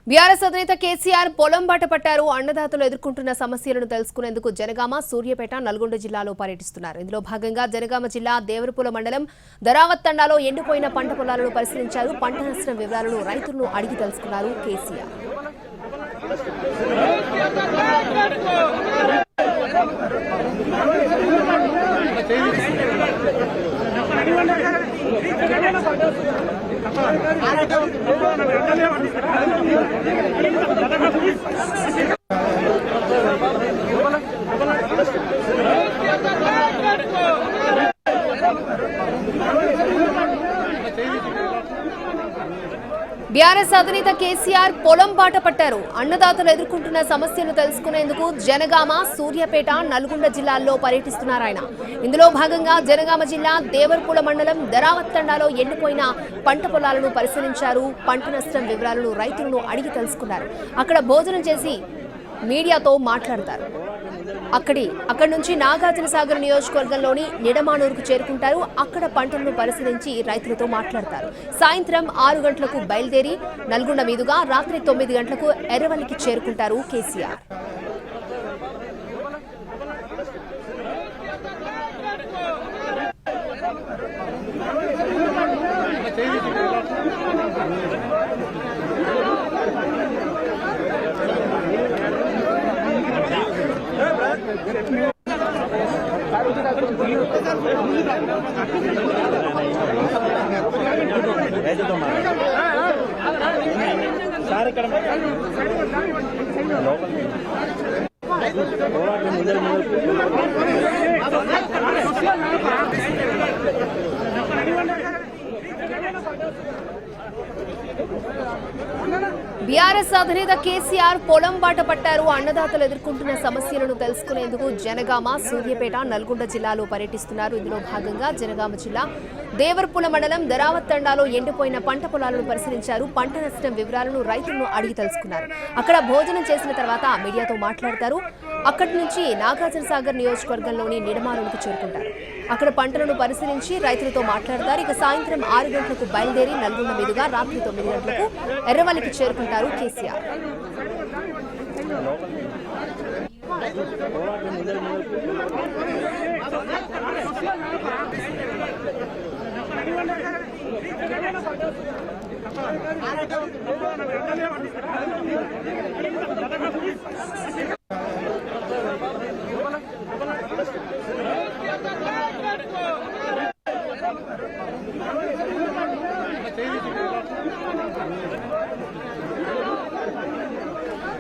BRS అధినేత కేసీఆర్ పొలం బాట పట్టారు. అన్నదాతలు ఎదుర్కొంటున్న సమస్యలను తెలుసుకునేందుకు జనగామ, సూర్యాపేట, నల్గొండ జిల్లాలో పర్యటిస్తున్నారు. ఇందులో భాగంగా జనగామ జిల్లా దేవరపుల మండలం దరావత్ తండాలో ఎండిపోయిన పంట పొలాలను పరిశీలించారు. పంట నష్టం వివరాలను రైతులను అడిగి తెలుసుకున్నారు కేసీఆర్. బీఆర్ఎస్ అధినేత కేసీఆర్ పొలం బాట పట్టారు. అన్నదాతలు ఎదుర్కొంటున్న సమస్యలు తెలుసుకునేందుకు జనగామ, సూర్యాపేట, నల్గొండ జిల్లాల్లో పర్యటిస్తున్నారు ఆయన. ఇందులో భాగంగా జనగామ జిల్లా దేవరపుల మండలం దరావత్ తండాలో ఎండిపోయిన పంట పొలాలను పరిశీలించారు. పంట నష్టం వివరాలను రైతులను అడిగి తెలుసుకున్నారు. అక్కడ భోజనం చేసి మీడియాతో మాట్లాడతారు. అక్కడి నుంచి నాగార్జునసాగర్ నియోజకవర్గంలోని నిడమానూరుకు చేరుకుంటారు. అక్కడ పంటలను పరిశీలించి రైతులతో మాట్లాడతారు. సాయంత్రం 6 గంటలకు బయలుదేరి నల్గొండ మీదుగా రాత్రి 9 గంటలకు ఎర్రవల్లికి చేరుకుంటారు కేసీఆర్. బీఆర్ఎస్ అధినేత కేసీఆర్ పొలం బాట పట్టారు. అన్నదాతలు ఎదుర్కొంటున్న సమస్యలను తెలుసుకునేందుకు జనగామ, సూర్యాపేట, నల్గొండ జిల్లాలో పర్యటిస్తున్నారు. ఇందులో భాగంగా జనగామ జిల్లా దేవరపుల మండలం దరావత్ తండాలో ఎండిపోయిన పంట పొలాలను పరిశీలించారు. పంట నష్టం వివరాలను రైతులను అడిగి తెలుసుకున్నారు. అక్కడ భోజనం చేసిన తర్వాత మీడియాతో మాట్లాడతారు. అక్కడి నుంచి నాగార్జునసాగర్ నియోజకవర్గంలోని నిడమానూరుకు చేరుకుంటారు. అక్కడ పంటలను పరిశీలించి రైతులతో మాట్లాడతారు. ఇక సాయంత్రం 6 గంటలకు బయలుదేరి నల్గొండ మీదుగా రాత్రి 9 గంటలకు ఎర్రవల్లికి చేరుకుంటారు కేసీఆర్.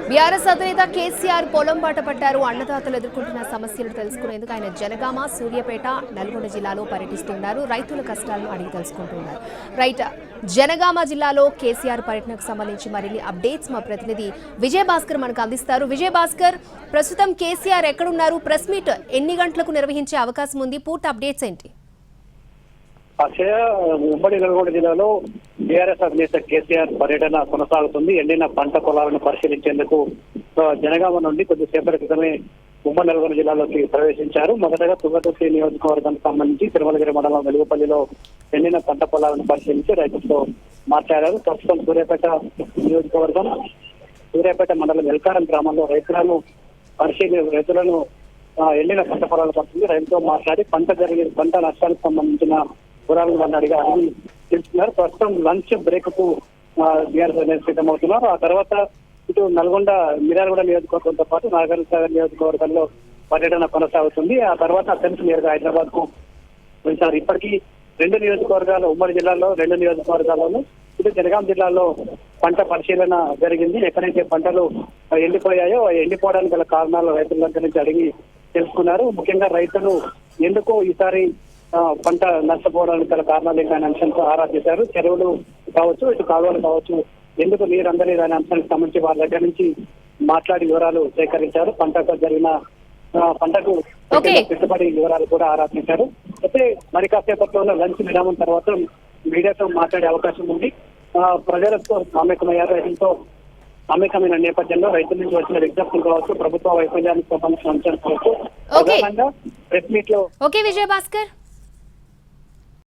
బీఆర్ఎస్ అధినేత కేసీఆర్ పొలం బాట పట్టారు. అన్నదాతలు ఎదుర్కొంటున్న సమస్యలు తెలుసుకునేందుకు ఆయన జనగామ, సూర్యాపేట, నల్గొండ జిల్లాలో పర్యటిస్తున్నారు. రైతుల కష్టాలను అడిగి తెలుసుకుంటున్నారు. రైట్, జనగామ జిల్లాలో కేసీఆర్ పర్యటనకు సంబంధించి మరిన్ని అప్డేట్స్ మా ప్రతినిధి విజయ్ భాస్కర్ మనకు అందిస్తారు. విజయ్ భాస్కర్, ప్రస్తుతం కేసీఆర్ ఎక్కడున్నారు? ప్రెస్ మీట్ ఎన్ని గంటలకు నిర్వహించే అవకాశం ఉంది? పూర్తి అప్డేట్స్ ఏంటి? ఉమ్మడి నల్గొండ జిల్లాలో బీఆర్ఎస్ అధినేత కేసీఆర్ పర్యటన కొనసాగుతుంది. ఎండిన పంట పొలాలను పరిశీలించేందుకు జనగామ నుండి కొద్దిసేపటి క్రితమే ఉమ్మడి నల్గొండ జిల్లాలోకి ప్రవేశించారు. మొదటగా తుంగతుర్తి నియోజకవర్గానికి సంబంధించి తిరుమలగిరి మండలం వెలుగుపల్లిలో ఎండిన పంట పొలాలను పరిశీలించి రైతులతో మాట్లాడారు. ప్రస్తుతం సూర్యాపేట మండలం ఎల్కారం గ్రామంలో రైతులను ఎండిన పంట పొలాలు పడుతుంది. రైతులతో మాట్లాడి పంట నష్టానికి సంబంధించిన వివరాలను వాళ్ళని అడిగి తెలుస్తున్నారు. ప్రస్తుతం లంచ్ బ్రేక్ కు బీఆర్ఎస్ సిద్ధమవుతున్నారు. ఆ తర్వాత ఇటు నల్గొండ మిర్యాలగూడ నియోజకవర్గంతో పాటు నాగార్జునసాగర్ నియోజకవర్గంలో పర్యటన కొనసాగుతుంది. ఆ తర్వాత అత్యంత నేరుగా హైదరాబాద్ కు వెళ్తారు. ఇప్పటికీ 2 నియోజకవర్గాలు, ఉమ్మడి జిల్లాలో 2 నియోజకవర్గాల్లోనూ ఇటు జనగాం జిల్లాలో పంట పరిశీలన జరిగింది. ఎక్కడైతే పంటలు ఎండిపోయాయో ఎండిపోవడానికి గల కారణాలు రైతుల దగ్గర నుంచి అడిగి తెలుసుకున్నారు. ముఖ్యంగా రైతులు ఎందుకు ఈసారి పంట నష్టపోవడానికి గల కారణాలు ఏంటనే అంశంతో ఆరా చేశారు. చెరువులు కావచ్చు, ఇటు కాలువలు కావచ్చు, ఎందుకు నీరు అందని అనే అంశానికి సంబంధించి వాళ్ళ దగ్గర నుంచి మాట్లాడి వివరాలు సేకరించారు. పంటకు పెట్టుబడి వివరాలు కూడా ఆరా చేశారు. అయితే మరి కాసేపట్లో లంచ్ విరామం తర్వాత మీడియాతో మాట్లాడే అవకాశం ఉంది. ప్రజలతో మమేకమయ్యారు. రైతులతో మమేకమైన నేపథ్యంలో రైతుల నుంచి వచ్చిన విజ్ఞప్తులు కావచ్చు, ప్రభుత్వ వైఫల్యానికి సంబంధించిన అంశాలు కావచ్చు, ప్రధానంగా ప్రెస్ మీట్ లో విజయ్ భాస్కర్.